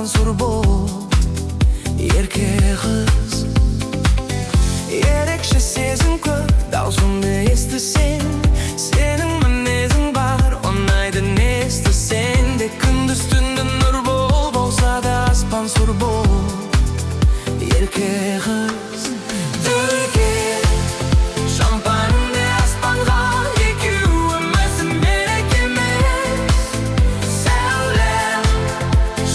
suur бол ерке қыз. Ерекше сезім көп, даусымды естісең, сенің мінезің бар, ұнайды естісең де. Күндіз түнді нұр болса да аспан сур бол ерке қыз. Дүрге шампанды аспанға, екеуіміздің берекеміз. Сәулем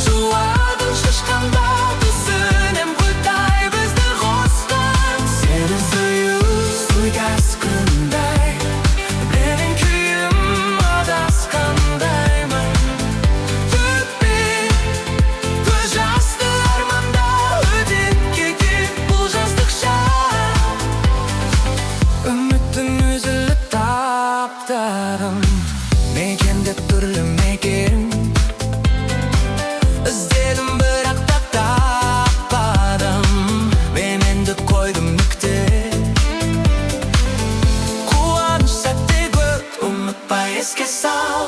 шуағын шашқанда, түсінем құдай бізді қосқан. Сені сүю суйгас күндай, менің күйім адасқандаймын. Төкпе көз жасты арманда, өтеп кетеді бұл жастықша. Үміттің үзіліп таптарым, мекендеп түрлі мекен. Іздедім бірақ та таппадым, мен енді қойдым нүкте. Қуаныш сәтте көп, ұмытпай еске сал.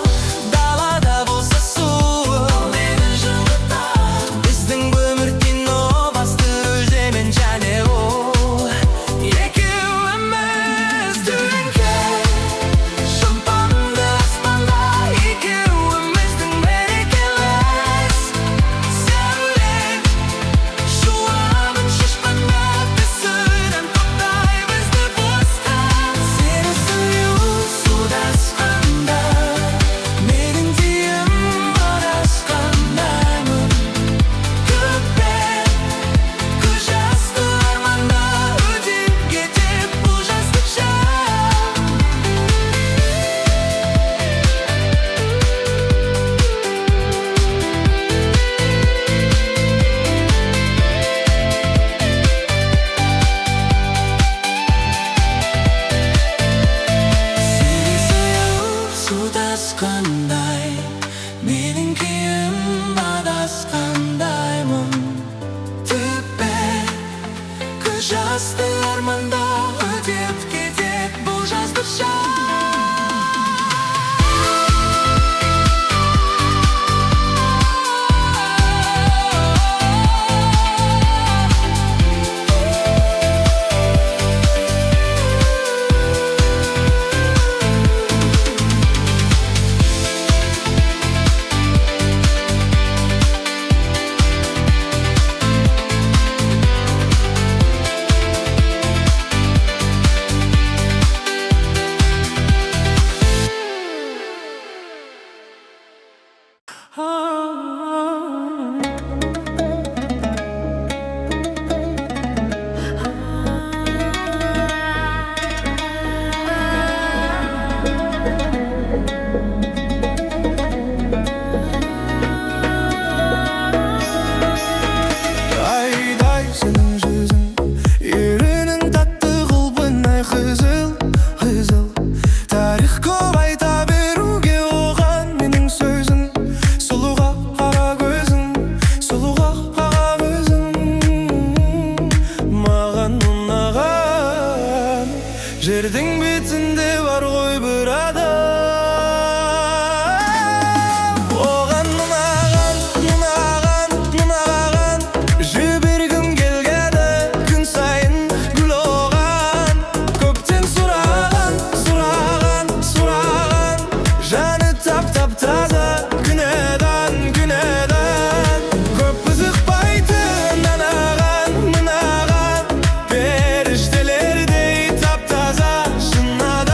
Далада болса суық, мені жылытар. Біздің өмір кино, басты өземен және ол екеуіміз. Дүнге шампанды аспанда, екеуіміздің берекелес. Сәулем шуағын шашқанда, түсінем құдай бізді қосқан. Сені сүю судасқанда, менің дейім адасқандаймын. Төкпе көз жасты арманда, өтеп кетеді бұл жастықша. Сені сүю судасқандай, менің күйім адасқандаймын. Төкпе көз жасты арманда, өтеп кетеді бұл жастықша. Айдай сенің жүзің, ерінің татты құлпынай қызыл, қызыл. Тарих көп айта беруге оған менің сөзім. Сұлуға қара көзің, сұлуға қара көзің. Маған ұнаған жердің бетінде бар ғой бір адам. Оған ұнаған, ұнаған, ұнаған, жібергім келгені күн сайын гүл оған. Көптен сұраған, сұраған, сұраған, жаны тап-таза күнәдан, күнәдан. Көп қызықпайтын анаған, мынаған, періштелердей тап-таза шын адам.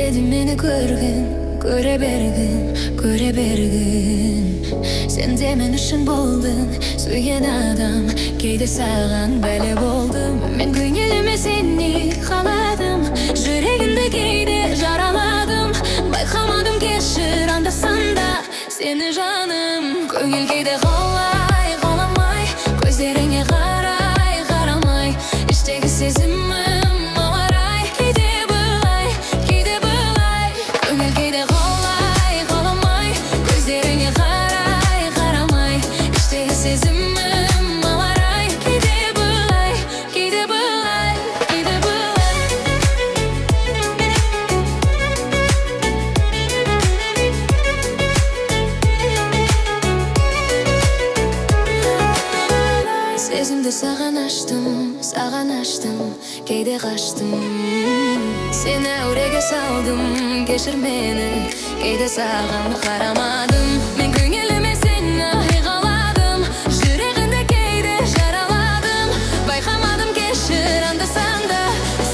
dedim meni ko'rgin, ko'ra bergin, ko'ra bergin. Sen de men uchun bo'lding suygan odam, keyda sag'an bali bo'ldim. Men ko'nglimga seni xaladim, yuragimda keyda jaraladim. Bayqamadim kechir anda-sanda seni jonim. Ko'ngil keyda g'allay, g'allamay, ko'zlaringga qaray, qaramay, ichdagi sezimim ovaray. Keyda bo'lay, keyda bo'lay. Ko'ngil keyda g'allay, g'allamay, ko'zlaringga qaray, qaramay, ichdagi sezimim ovaray. Keyda bo'lay, keyda bo'lay, keyda bo'lay. Sezimde sağan açtım, keyde kaçtım. Seni oraya saldım, geçir beni, keyde sağan qaramadım. Men ko'ngilime seni yig'aladim, yuragimda keyde jaraladim. Bayqamadim kechir anda-sanda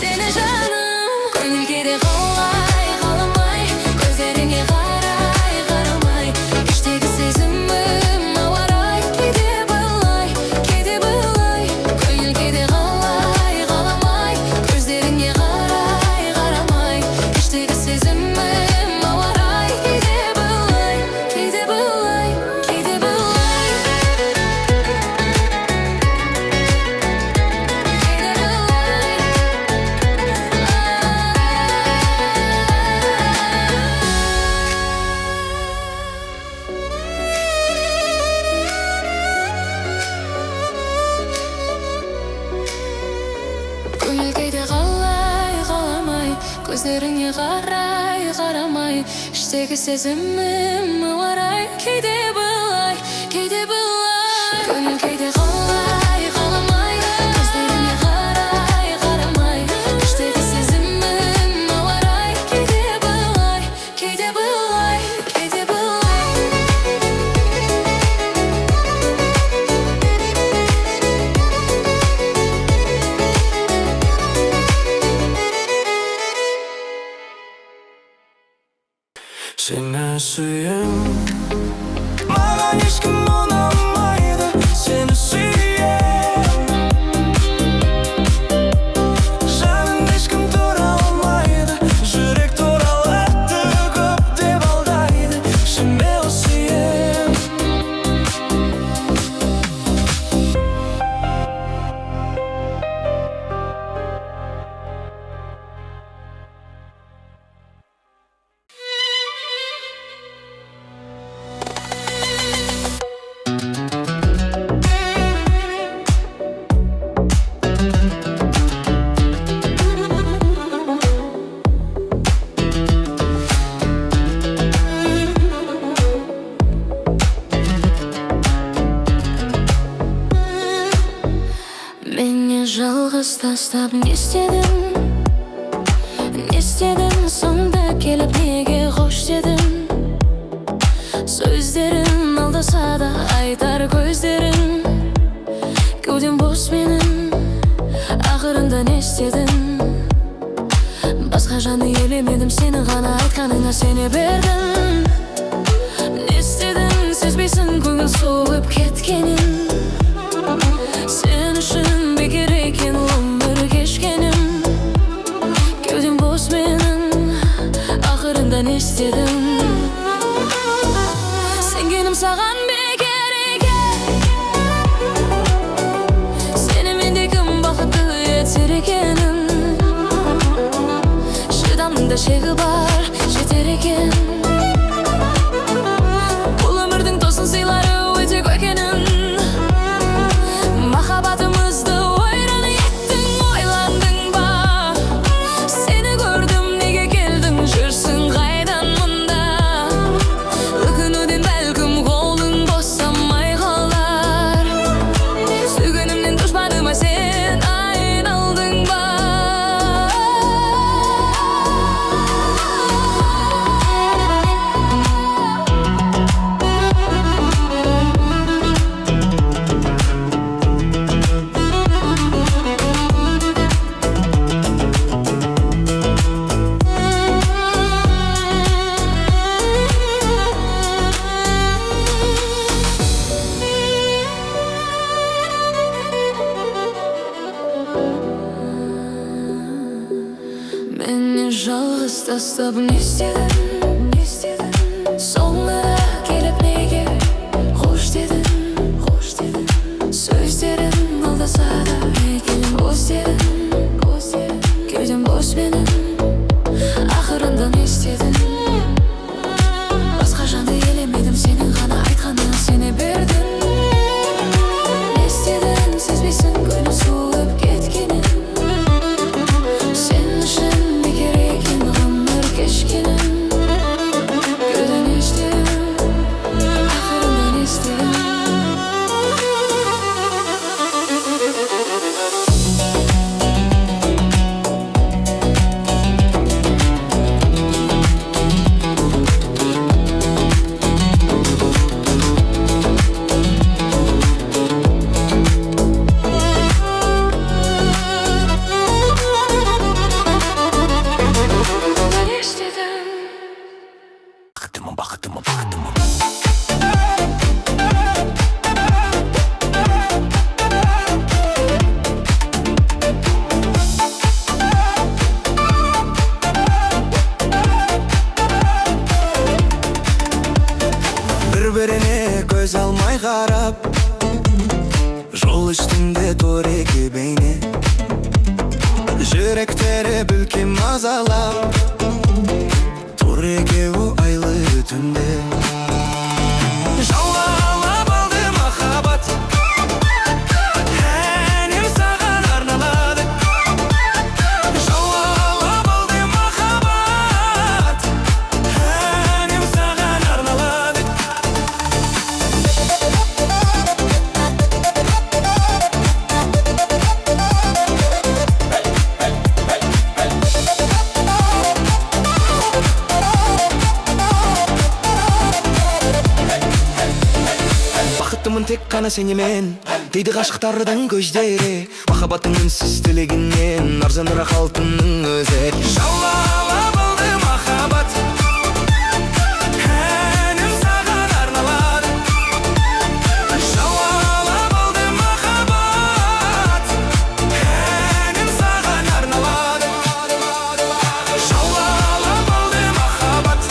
seni jonim. Ko'ngil keyda g'allay, g'allamay, ko'zlaringga qaray, qaramay, ichdagi sezimim ovaray. Keyda bo'lay, keyda bo'lay. Ko'ngil keyda g'allay, g'allamay, ko'zlaringga qaray, qaramay, ichdagi sezimim ovaray. Keyda bo'lay, keyda bo'lay, keyda bo'lay. Ko'ngil keyda g'allay, g'allamay, ko'zlaringga qaray, qaramay, ichdagi sezimim ovaray. Keyda bo'lay, keyda bo'lay. Ko'ngil keyda g'allay, g'allamay, ko'zlaringga qaray, qaramay, ichdagi sezimim ovaray. Keyda bo'lay, keyda bo'lay, keyda bo'lay. Seni suyum, mаған ешкім ұнамайды. Seni suyum, жанымда ешкім тұра алмайды. Жүрек туралатты көп деп алдайды. Шынымен сүйем. Meni жалғыз тастап не істедің? Не істедің? Сонда келіп неге қош дедің? Сөздерің алдаса да айтар көздерің. Кеудем бос менің, ақырында не істедің? Басқа жаны елемедім, сені ғана айтқаныңа сене бердім. Не істедің? Сезбейсің көңіл соғып кеткенін. Sen үшін бекер екен өмір кешкенім. Кеудем бос менің, ақырында не істедің? Сенгенім саған бекер екен. Сені менде кім бақытты етер екенін. Шыдамның да шегі бар, жетер екен. Бұл өмірдің тосын сыйлары өте көп екенін. Махаббатымызды ойран еттің, ойландың ба? Сені көрдім, неге келдің, жүрсің қайдан мұнда? Өкінуден бәлкім қолың босамай қалар. Сүйгенімнен дұшпаныма сен айналдың ба? тастап не істедің, соңына келіп неге қош дедің. Сөздерің алдаса да екенін бос дедің, кеудем бос менің, ақырында не істедің. Басқа жанды елемедім, сенің ғана айтқанына сене бердім. Не істедің, сезбейсің көңіл суып кеткенін, сен үшін бекер екен ғұмыр кешкенім. Кеудем не істедің, ақырында не істедің. Бір-біріне көз алмай қарап, жол үстінде тұр екі бейне, жүректері бүлкем мазалап, тұр екеуі айлы түнде. Жаулап алды махаббат, әнім саған арналады. Жаулап алды махаббат, әнім саған арналады. Бақыттымын тек қана сенімен, дейді ғашықтардың көздері. Махаббаттың үнсіз тілегінен арзанырақ алтынның өзі. Жаулап алды махаббат, әнім саған арналады. Жаулап алды махаббат, әнім саған арналады. Жаулап алды махаббат,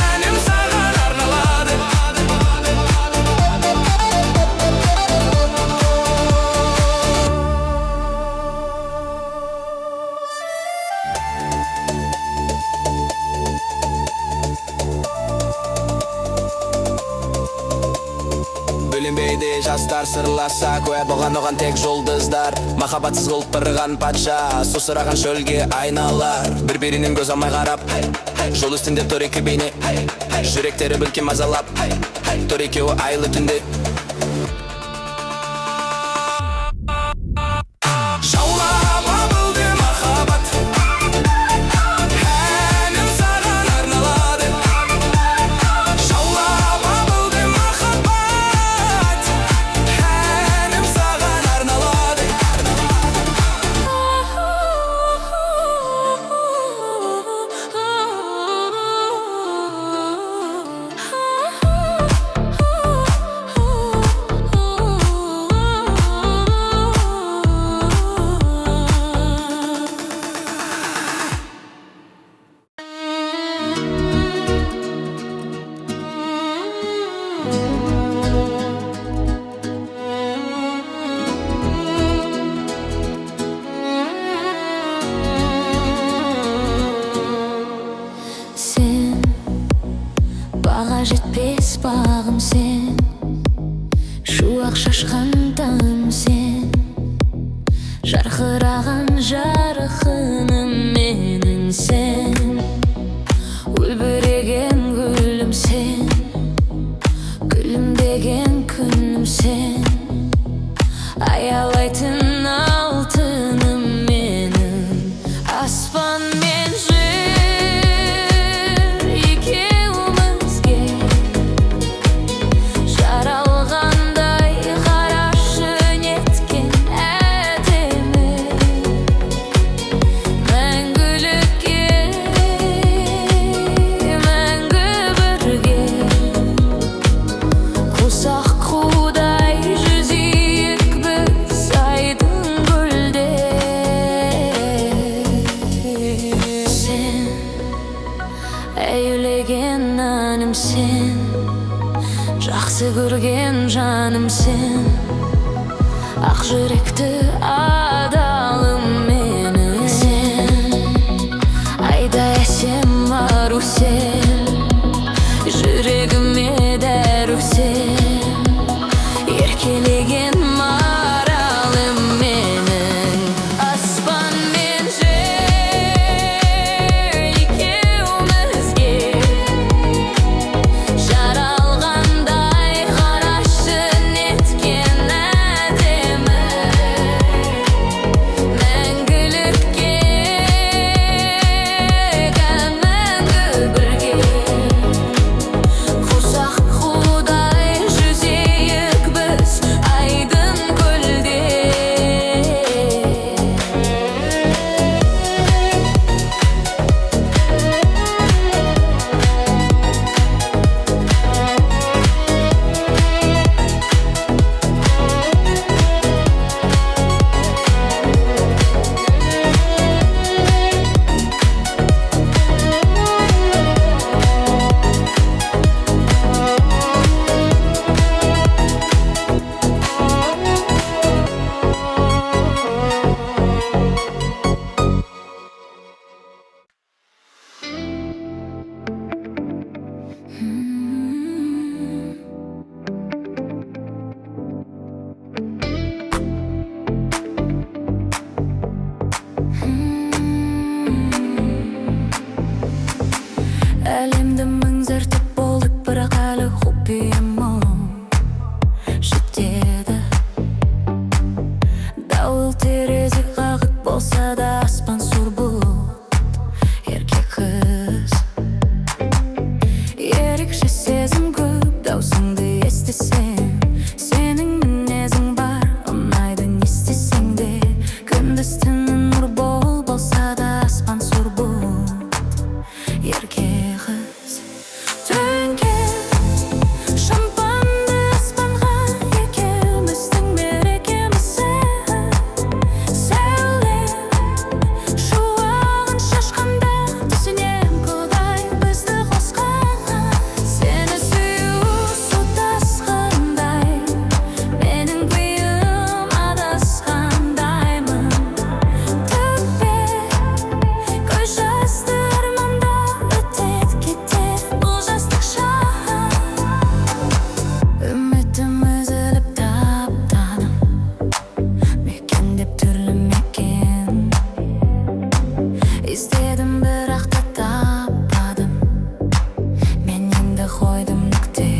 әнім саған арналады. Бөленбейді жастар сырласа, куә болған оған тек жұлдыздар. Махаббатсыз құлпырған патша, сусыраған шөлге айналар. Бір-бірінен көз алмай қарап, жол үстінде тұр екі бейне, жүректері бүлкем мазалап, тұр екеуі айлы түнде. Жаулап алды махаббат, әнім саған арналады. Жаулап алды махаббат, әнім саған арналады. Сен баға жетпес бағым, сен шуақ шашқан таңым, сен жарқыраған жарқыным менің, сен үлбіреген гүлім, сен күлімдеген күнім, сен аялайтын алтыным менің. Аспан мен жер екеумізге әйелеген әнім сен, жақсы көрген жаным сен, ақ жүректі адалым менің. Сен айдай әсем ару сен, жүрегіме дәру сен, еркелеген маралым менің. Аспан мен жер екеумізге жаралғандай, қарашы неткен әдемі, мәңгілікке мәңгі бірге, құшақ қудай жүзейік біз айдын көлде. Әлемді меңзертіп болдық, бірақ әлі құпиямын жетеді. Дауыл терезе қағып болса да, аспан сұр бұлт, еркек қыз. Ерекше сезім көп, даусыңды естісем, сенің мінезің бар, ұнайды не істесең де. Күндіз түні нұр болса да, аспан сұр бұлт, еркек қыз. Төнген шампанды аспанға, екеуміздің мерекеміз сәулем, шуағын шашқанда, түсінем құдай бізді қосқан. Сені сүю су тасқандай, менің күйім адасқандаймын. Төкпе көз жасты арманда, өтеді кетеді бұл жастық шақ. Үмітім үзіліп таптадым, мекендеп түрлі мекен. Іздедім бірақ та таппадым, мен енді қойдым нүкте.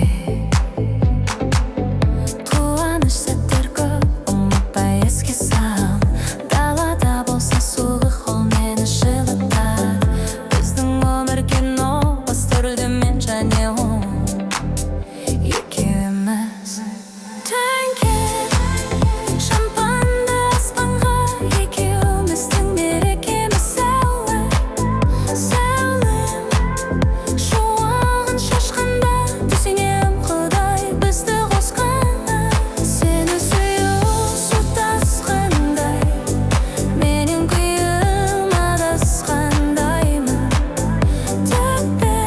Қуаныш сәттер көп, ұмытпай еске сал. Далада болса суық, ол мені жылытар. Біздің өмір кино, басты рөлде мен және ол екеуміз. Төнген шампанды аспанға, екеуміздің мерекеміз сәулем, шуағын шашқанда, түсінем құдай бізді қосқан. Сені сүю су тасқандай, менің күйім адасқандаймын. Төкпе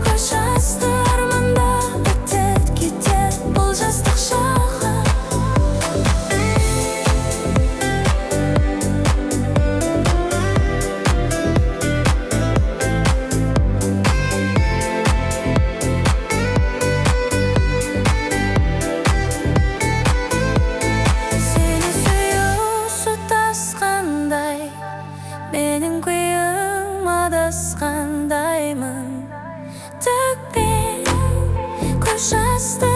көз жасты арманда, өтеді кетеді бұл жастық шағы. Сені сүю су тасқандай, менің күйім адасқандаймын. Төкпе көз жасты